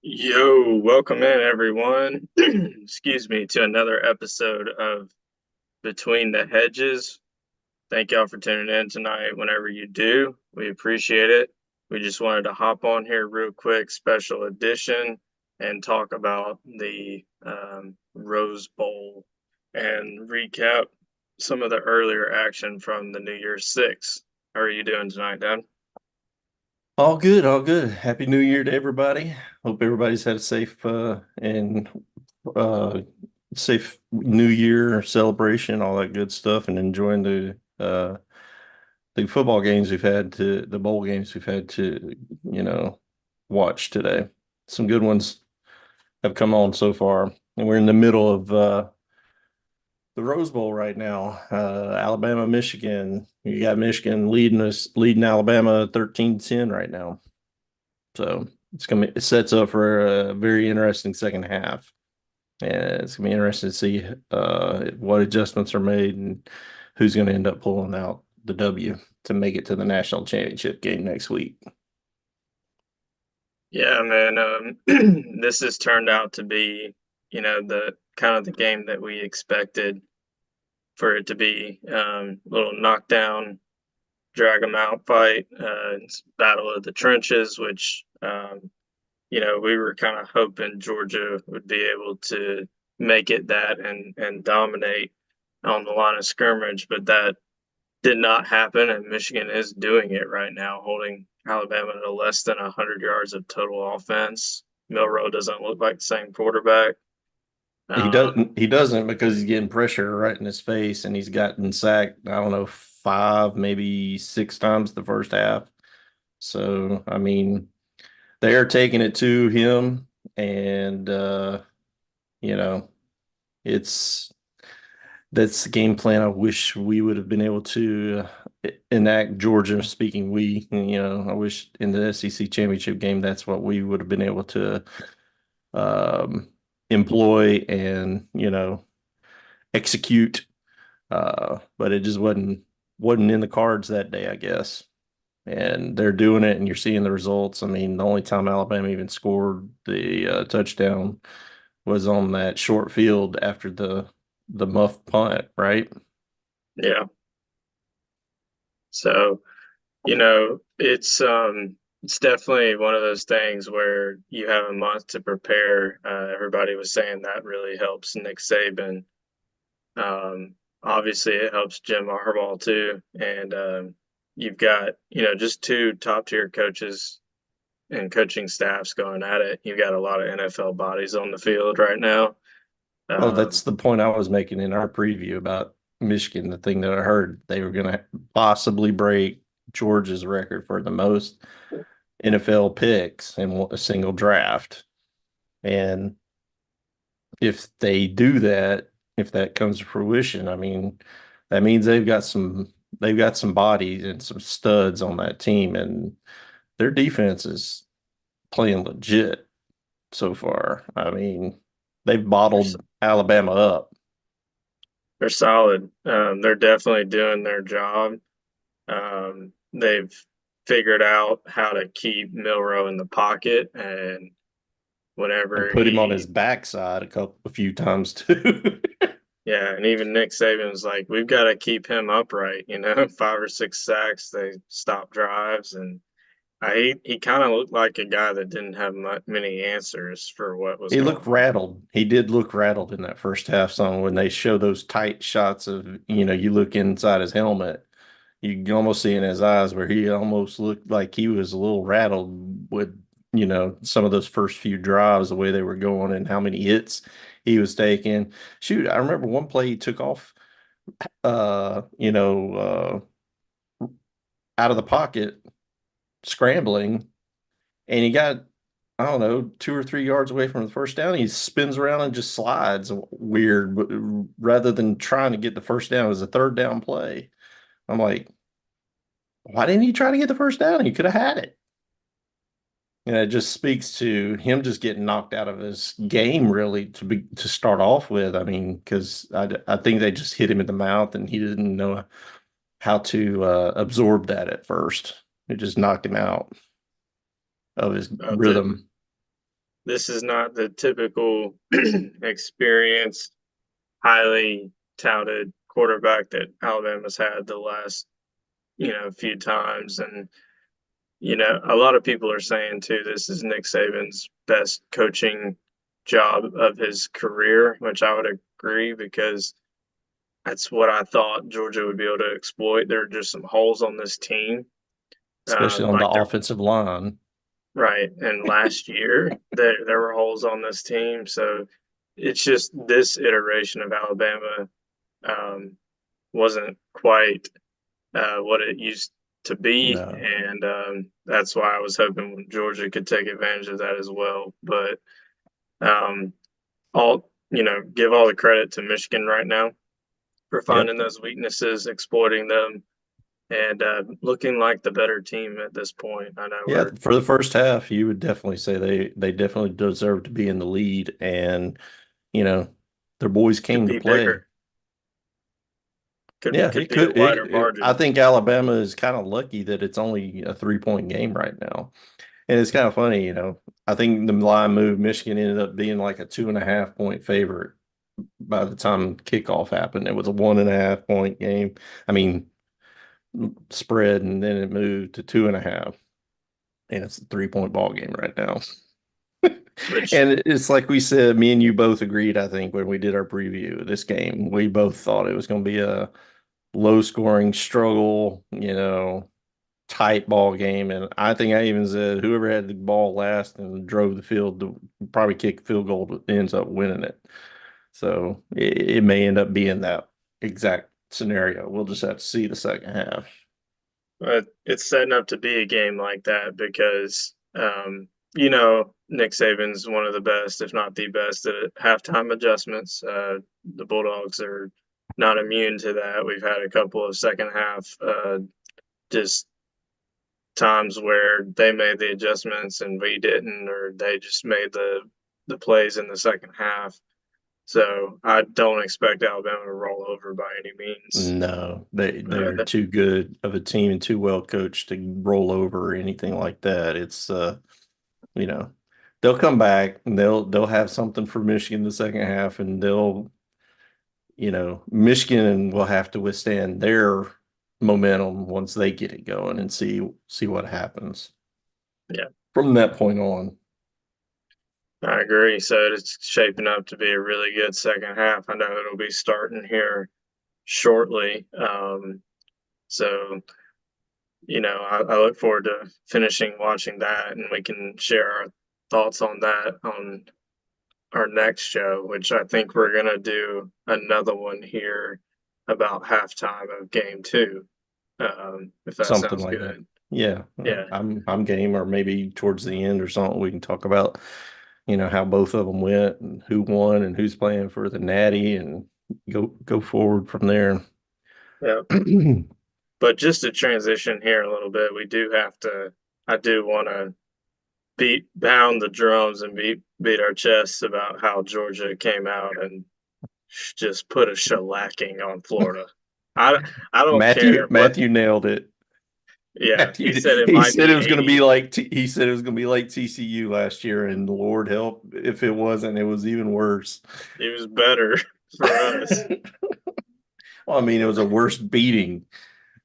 Yo, welcome in everyone. Excuse me, to another episode of Between the Hedges. Thank y'all for tuning in tonight. Whenever you do, we appreciate it. We just wanted to hop on here real quick, special edition, and talk about the Rose Bowl and recap some of the earlier action from the New Year's Six. How are you doing tonight, Dan? All good, all good. Happy New Year to everybody. Hope everybody's had a safe and uh safe New Year celebration, all that good stuff, and enjoying the football games we've had to the bowl games we've had to, you know, watch today. Some good ones have come on so far. And we're in the middle of the Rose Bowl right now. Alabama, Michigan. You got Michigan leading Alabama 13-10 right now. So it sets up for a very interesting second half. And it's gonna be interesting to see what adjustments are made and who's gonna end up pulling out the W to make it to the national championship game next week. Yeah, man. This has turned out to be, the kind of the game that we expected for it to be. Little knockdown, drag 'em out fight. It's battle of the trenches, which we were kind of hoping Georgia would be able to make it that and dominate on the line of scrimmage, but that did not happen, and Michigan is doing it right now, holding Alabama to less than 100 yards of total offense. Milrow doesn't look like the same quarterback. He doesn't because he's getting pressure right in his face and he's gotten sacked, I don't know, five, maybe six times the first half. So I mean, they are taking it to him and you know, it's that's the game plan I wish we would have been able to enact. Georgia speaking, I wish in the SEC championship game that's what we would have been able to um, employ and execute. But it just wasn't in the cards that day, I guess. And they're doing it, and you're seeing the results. I mean, the only time Alabama even scored the touchdown was on that short field after the muff punt, right? Yeah. So, it's definitely one of those things where you have a month to prepare. Everybody was saying that really helps Nick Saban. Obviously, it helps Jim Harbaugh too, and you've got just two top tier coaches and coaching staffs going at it. You've got a lot of NFL bodies on the field right now. Oh, Um, that's the point I was making in our preview about Michigan. The thing that I heard they were going to possibly break Georgia's record for the most NFL picks in a single draft. And if they do that, if that comes to fruition, I mean, that means they've got some bodies and some studs on that team, and their defense is playing legit so far. I mean, they've they're, bottled Alabama up. they're solid. They're definitely doing their job. They've figured out how to keep Milrow in the pocket, and And whenever put him on his he, backside a few times too. yeah, and even Nick Saban's like, we've got to keep him upright. 5 or 6 sacks, they stop drives, and he kind of looked like a guy that didn't have many answers for what was He going looked on. rattled. He did look rattled in that first half song when they show those tight shots of, you look inside his helmet, you can almost see in his eyes where he almost looked like he was a little rattled with, some of those first few drives, the way they were going and how many hits he was taking. Shoot, I remember one play he took off, uh, you know, out of the pocket, scrambling, and he got, I don't know, 2 or 3 yards away from the first down. He spins around and just slides weird, but rather than trying to get the first down, it was a third down play. I'm like, why didn't he try to get the first down? He could have had it. And it just speaks to him just getting knocked out of his game, really, to start off with. I mean, because I think they just hit him in the mouth and he didn't know how to absorb that at first. It just knocked him out of his Uh, the, rhythm. this is not the typical experienced, highly touted quarterback that Alabama's had the last, few times. And, a lot of people are saying too, this is Nick Saban's best coaching job of his career, which I would agree because that's what I thought Georgia would be able to exploit. There are just some holes on this team, especially on the like they're offensive line. right. And last year, there were holes on this team, so it's just this iteration of Alabama um, wasn't quite what it used to be, No. and that's why I was hoping Georgia could take advantage of that as well. But um, all give all the credit to Michigan right now for Yep. finding those weaknesses, exploiting them, and looking like the better team at this point. I know Yeah, we're for the first half, you would definitely say they definitely deserve to be in the lead, and you know their boys could came to be play. bigger, could Yeah, could it be a could. wider I margin. think Alabama is kind of lucky that it's only a 3-point game right now, and it's kind of funny. I think the line move Michigan ended up being like a 2.5-point favorite by the time kickoff happened. It was a 1.5-point game. I mean, spread, and then it moved to 2.5, and it's a 3-point ball game right now. Which And it's like we said, me and you both agreed, I think, when we did our preview of this game. We both thought it was going to be a low scoring struggle, tight ball game. And I think I even said whoever had the ball last and drove the field to probably kick field goal ends up winning it. So it may end up being that exact scenario. We'll just have to see the second half. it's setting up to be a game like that because Nick Saban's one of the best, if not the best, at halftime adjustments. The Bulldogs are not immune to that. We've had a couple of second half just times where they made the adjustments and we didn't, or they just made the plays in the second half. So I don't expect Alabama to roll over by any means. No, they're Uh, too good of a team and too well coached to roll over or anything like that. It's you know, they'll come back and they'll have something for Michigan the second half, and Michigan will have to withstand their momentum once they get it going and see what happens yeah, from that point on. I agree. So it's shaping up to be a really good second half. I know it'll be starting here shortly. So, I look forward to finishing watching that and we can share our thoughts on that on our next show, which I think we're going to do another one here about halftime of game two, if that Something sounds like that. good. Yeah, Yeah. I'm game, or maybe towards the end or something we can talk about, how both of them went and who won and who's playing for the Natty, and go forward from there. Yeah. But just to transition here a little bit, I do want to pound the drums and beat our chests about how Georgia came out and just put a shellacking on Florida. I I don't Matthew care what. Matthew nailed it. Yeah, he Matthew, said it he might said be it was going to be 80. like he said it was going to be like TCU last year, and the Lord help if it wasn't. It was even worse. It was better for us. Well, I mean, it was a worse beating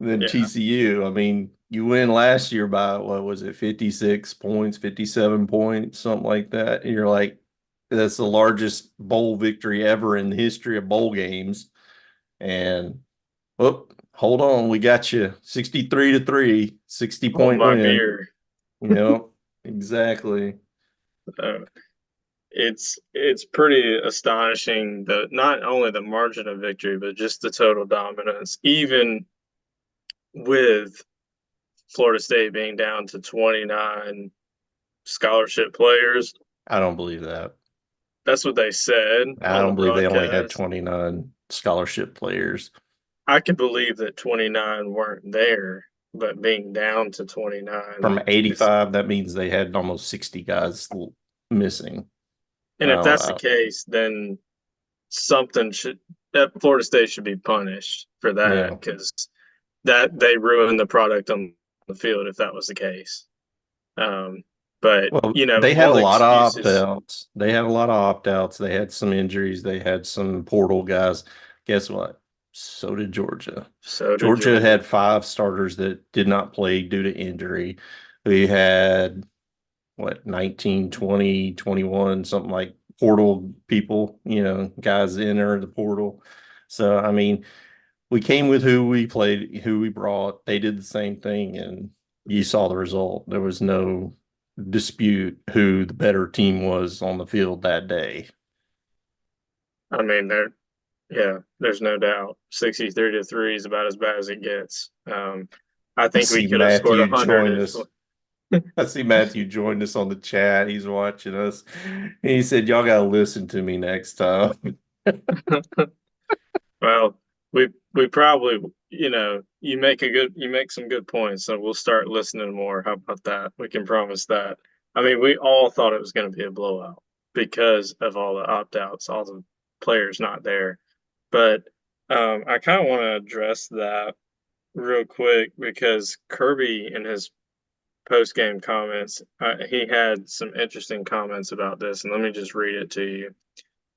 than Yeah, TCU. I mean, you win last year by what was it, 56 points, 57 points, something like that. And you're like, that's the largest bowl victory ever in the history of bowl games. And oh, hold on, we got you 63-3, 60 hold point my win. beer. Yep, exactly. Uh, it's pretty astonishing the not only the margin of victory, but just the total dominance, even with Florida State being down to 29 scholarship players. I don't believe that. That's what they said I on the don't believe they only had broadcast. 29 scholarship players. I could believe that 29 weren't there, but being down to 29 From is, 85, that means they had almost 60 guys missing. and if that's the Uh, case, then something should that Florida State should be punished for that yeah. because that they ruined the product on the field if that was the case. Um, But, Well, you know, they had a all the lot of excuses. opt-outs. They had a lot of opt-outs. They had some injuries. They had some portal guys. Guess what? So did Georgia. So did Georgia Georgia. had five starters that did not play due to injury. We had what, 19, 20, 21, something like portal people, guys enter the portal. So, I mean, we came with who we played, who we brought. They did the same thing, and you saw the result. There was no dispute who the better team was on the field that day. I mean, yeah, there's no doubt. 63-3 is about as bad as it gets. I I think we see could have scored Matthew 100 joined if. us. I see Matthew joined us on the chat. He's watching us. He said, "Y'all got to listen to me next time." Well, we probably, you make some good points, so we'll start listening more. How about that? We can promise that. I mean, we all thought it was going to be a blowout because of all the opt-outs, all the players not there. But I kind of want to address that real quick because Kirby in his post-game comments, he had some interesting comments about this, and let me just read it to you.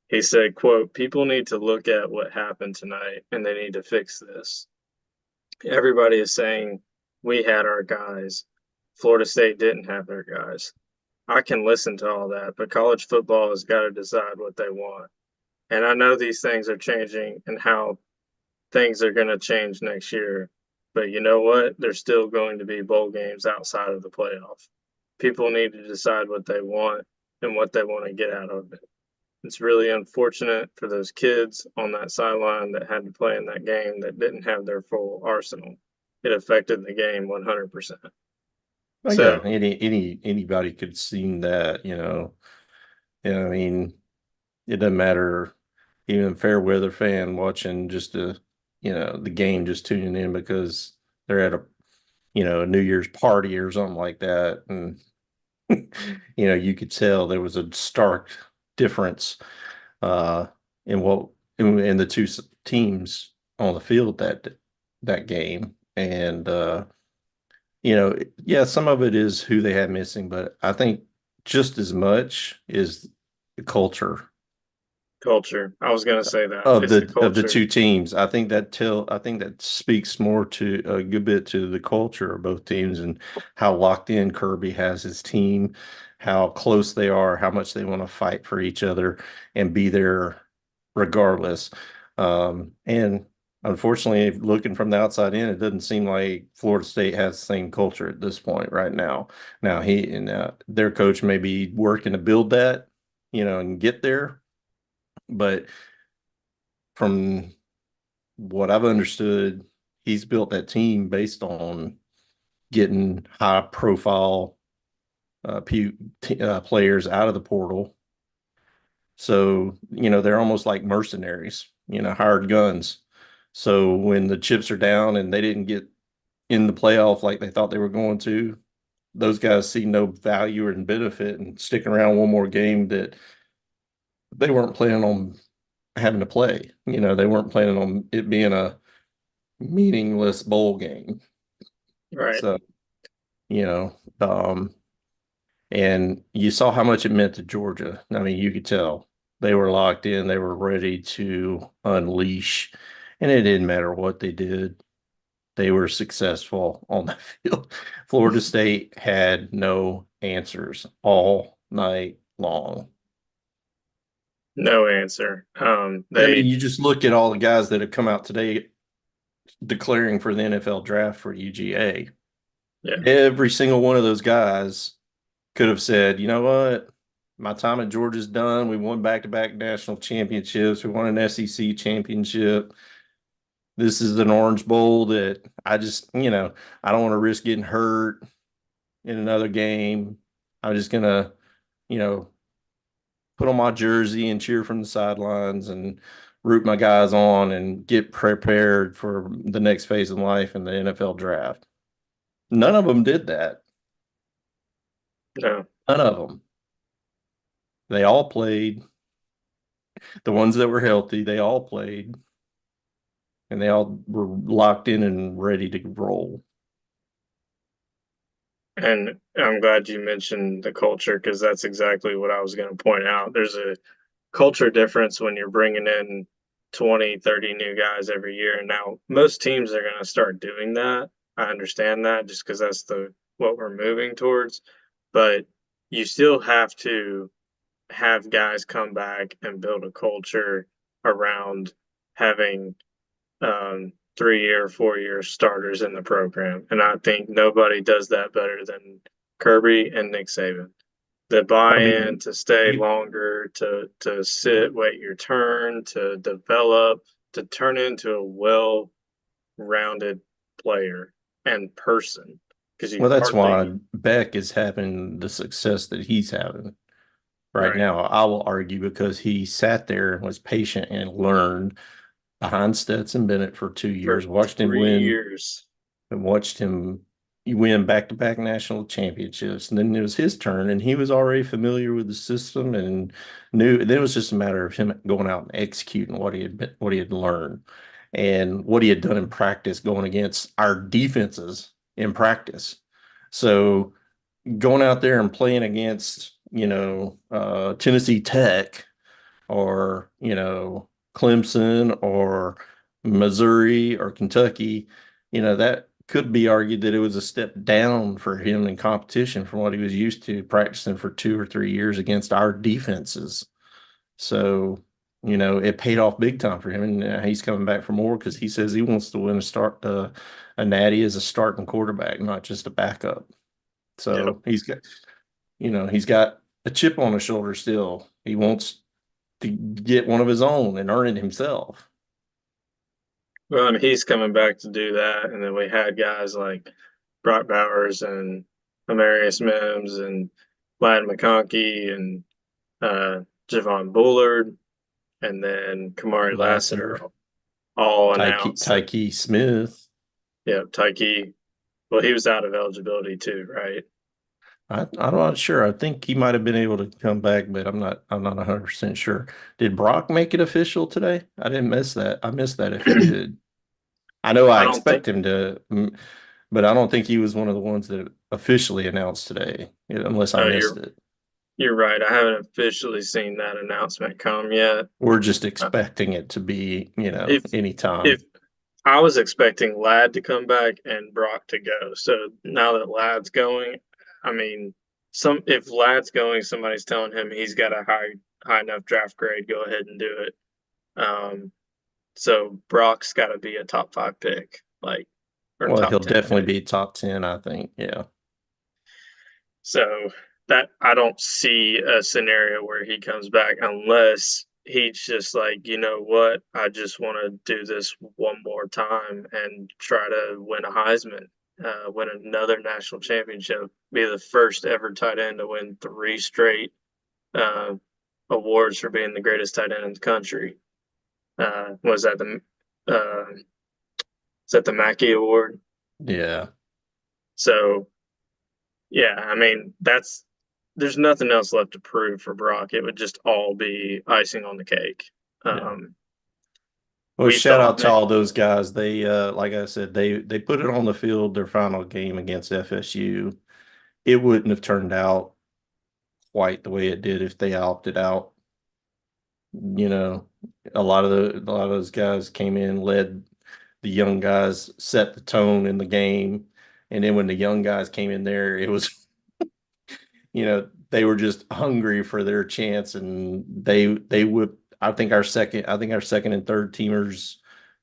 He said, quote, people need to look at what happened tonight and they need to fix this. Everybody is saying we had our guys. Florida State didn't have their guys. I can listen to all that, but college football has got to decide what they want. And I know these things are changing and how things are going to change next year. But you know what? There's still going to be bowl games outside of the playoff. People need to decide what they want and what they want to get out of it. It's really unfortunate for those kids on that sideline that had to play in that game that didn't have their full arsenal. It affected the game 100%. Well, yeah, So, anybody could have seen that, Yeah, I mean, it doesn't matter. Even a fair weather fan watching just the game, just tuning in because they're at a New Year's party or something like that, and you could tell there was a stark difference uh, in what in the two teams on the field that game, and yeah, some of it is who they had missing, but I think just as much is the culture culture. I was going to say that. of It's the the culture. two teams. I think that speaks more to a good bit to the culture of both teams and how locked in Kirby has his team, how close they are, how much they want to fight for each other and be there regardless. And unfortunately, looking from the outside in, it doesn't seem like Florida State has the same culture at this point right now. Now he and their coach may be working to build that, and get there, but from what I've understood, he's built that team based on getting high profile players out of the portal. So, they're almost like mercenaries, hired guns. So when the chips are down and they didn't get in the playoff like they thought they were going to, those guys see no value and benefit in sticking around one more game that they weren't planning on having to play. They weren't planning on it being a meaningless bowl game. Right. So, you know, um, and you saw how much it meant to Georgia. I mean, you could tell they were locked in, they were ready to unleash, and it didn't matter what they did. They were successful on the field. Florida State had no answers all night long. No answer. You just look at all the guys that have come out today declaring for the NFL draft for UGA. Yeah, Every single one of those guys could have said, you know what? My time at Georgia's done. We won back-to-back national championships. We won an SEC championship. This is an Orange Bowl that I just, I don't want to risk getting hurt in another game. I'm just gonna, you know, put on my jersey and cheer from the sidelines and root my guys on and get prepared for the next phase of life in the NFL draft. None of them did that. no. None of them. They all played. The ones that were healthy, they all played, and they all were locked in and ready to roll. And I'm glad you mentioned the culture because that's exactly what I was going to point out. There's a culture difference when you're bringing in 20, 30 new guys every year. And now most teams are going to start doing that. I understand that just because that's the what we're moving towards. But you still have to have guys come back and build a culture around having 3 year, 4 year starters in the program. And I think nobody does that better than Kirby and Nick Saban. The I buy-in mean, to stay you longer, to sit, wait your turn, to develop, to turn into a well-rounded player and person. Because you well, that's hardly why Beck is having the success that he's having right right now. I will argue because he sat there and was patient and learned behind Stetson Bennett for 2 years, for watched him 3 win years. and watched him win back-to-back national championships. And then it was his turn, and he was already familiar with the system and knew. Then it was just a matter of him going out and executing what he had learned and what he had done in practice, going against our defenses in practice. So going out there and playing against Tennessee Tech or Clemson or Missouri or Kentucky, that could be argued that it was a step down for him in competition from what he was used to practicing for 2 or 3 years against our defenses. So, it paid off big time for him, and he's coming back for more because he says he wants to win a natty as a starting quarterback, not just a backup. Yep. So he's got a chip on his shoulder still. He wants to get one of his own and earn it himself. Well, and he's coming back to do that. And then we had guys like Brock Bowers and Amarius Mims and Lad McConkey and Javon Bullard and then Kamari Lassiter, Lassiter all announced that, Tyke Smith. yeah, Tyke, well, he was out of eligibility too, right? I'm not sure. I think he might have been able to come back, but I'm not 100% sure. Did Brock make it official today? I didn't miss that. I missed that if he did. I know I I don't think, expect him to, but I don't think he was one of the ones that officially announced today, unless I no, missed it. you're right. I haven't officially seen that announcement come yet. We're just Uh, expecting it to be, if anytime. if I was expecting Lad to come back and Brock to go. So now that Lad's going, I mean, some if Lad's going, somebody's telling him he's got a high enough draft grade. Go ahead and do it. So Brock's got to be a top five pick, like or Well, top he'll 10 definitely pick. be top 10, I think. Yeah. So that I don't see a scenario where he comes back unless he's just like, you know what, I just want to do this one more time and try to win a Heisman, win another national championship, be the first ever tight end to win three straight uh, awards for being the greatest tight end in the country. Was that the is that the Mackey Award? Yeah. So yeah, I mean that's there's nothing else left to prove for Brock. It would just all be icing on the cake. Yeah. Um, Well, we shout thought out to that all those guys. They like I said, they put it on the field their final game against FSU. It wouldn't have turned out quite the way it did if they opted out. You know, a lot of those guys came in, led the young guys, set the tone in the game. And then when the young guys came in there, it was, they were just hungry for their chance and they would I think our second and third teamers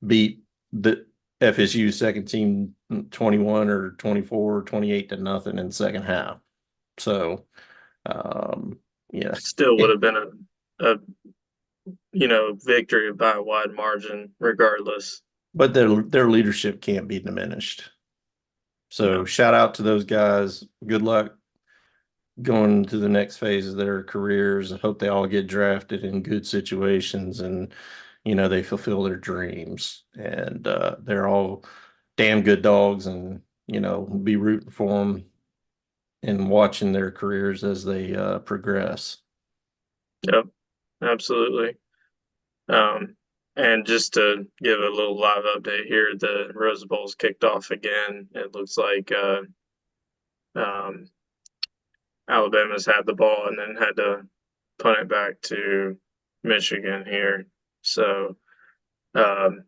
beat the FSU second team 21 or 24 or 28 to nothing in the second half. So, um, yeah. still would have been a victory by a wide margin, regardless. But their leadership can't be diminished. So No, shout out to those guys. Good luck going to the next phase of their careers. I hope they all get drafted in good situations and they fulfill their dreams. And they're all damn good dogs, and be rooting for them and watching their careers as they progress. yep, absolutely. Um, and just to give a little live update here, the Rose Bowl's kicked off again. It looks like Um, Alabama's had the ball and then had to punt it back to Michigan here. So um,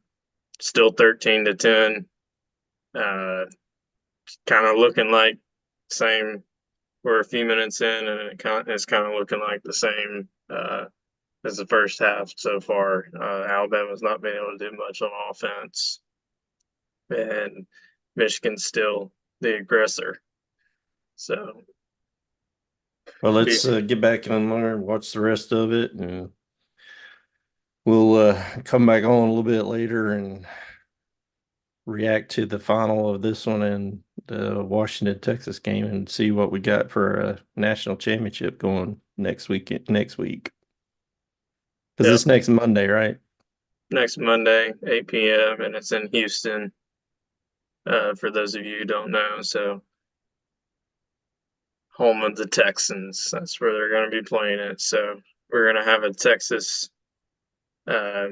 still 13-10. Uh, kind of looking like same. We're a few minutes in, and it's kind of looking like the same as the first half so far. Alabama's not been able to do much on offense, and Michigan's still the aggressor. So Well, be let's get back in there and watch the rest of it, and we'll come back on a little bit later and react to the final of this one and the Washington Texas game and see what we got for a national championship going next week. Because yep. this next Monday, right? Next Monday, 8 p.m., and it's in Houston. For those of you who don't know, so home of the Texans. That's where they're going to be playing it. So we're going to have a Texas uh,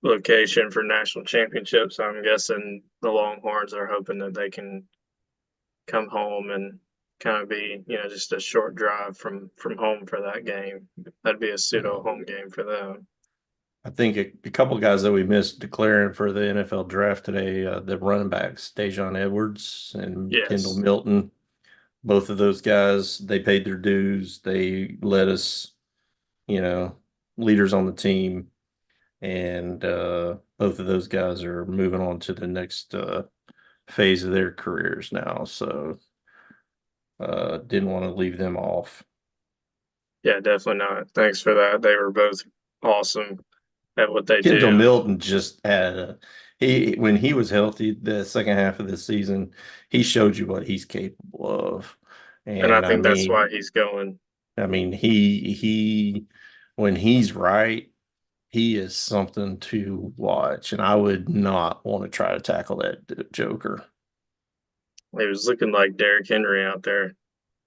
location for national championship. So I'm guessing the Longhorns are hoping that they can come home and kind of be, just a short drive from home for that game. That'd be a Yeah. pseudo home game for them. I think a couple guys that we missed declaring for the NFL draft today, the running backs, Dejon Edwards and Kendall Yes. Milton. Both of those guys, they paid their dues. They led us, you know, leaders on the team. And both of those guys are moving on to the next phase of their careers now. So didn't want to leave them off. Yeah, definitely not. Thanks for that. They were both awesome at what they Kendall do. Milton just had he when he was healthy the second half of the season, he showed you what he's capable of. And I And think that's why he's going. I mean he when he's right, he is something to watch. And I would not want to try to tackle that Joker. He was looking like Derrick Henry out there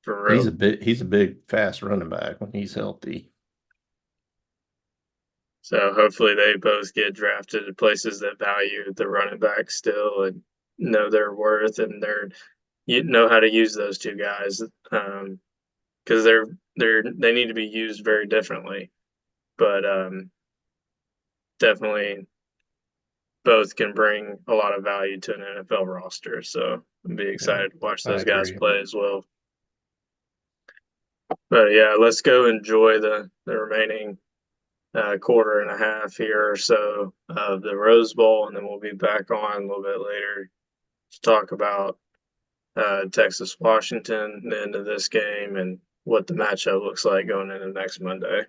for real. He's a big fast running back when he's healthy. So hopefully they both get drafted to places that value the running back still and know their worth and you know how to use those two guys because they need to be used very differently. But definitely both can bring a lot of value to an NFL roster. So I'd be Yeah, excited to watch I those guys agree. play as well. But yeah, let's go enjoy the remaining quarter and a half here or so of the Rose Bowl, and then we'll be back on a little bit later to talk about Texas Washington, the end of this game, and what the matchup looks like going into next Monday.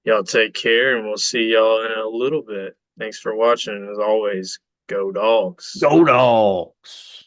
Y'all take care, and we'll see y'all in a little bit. Thanks for watching. As always, go Dogs. Go Dogs.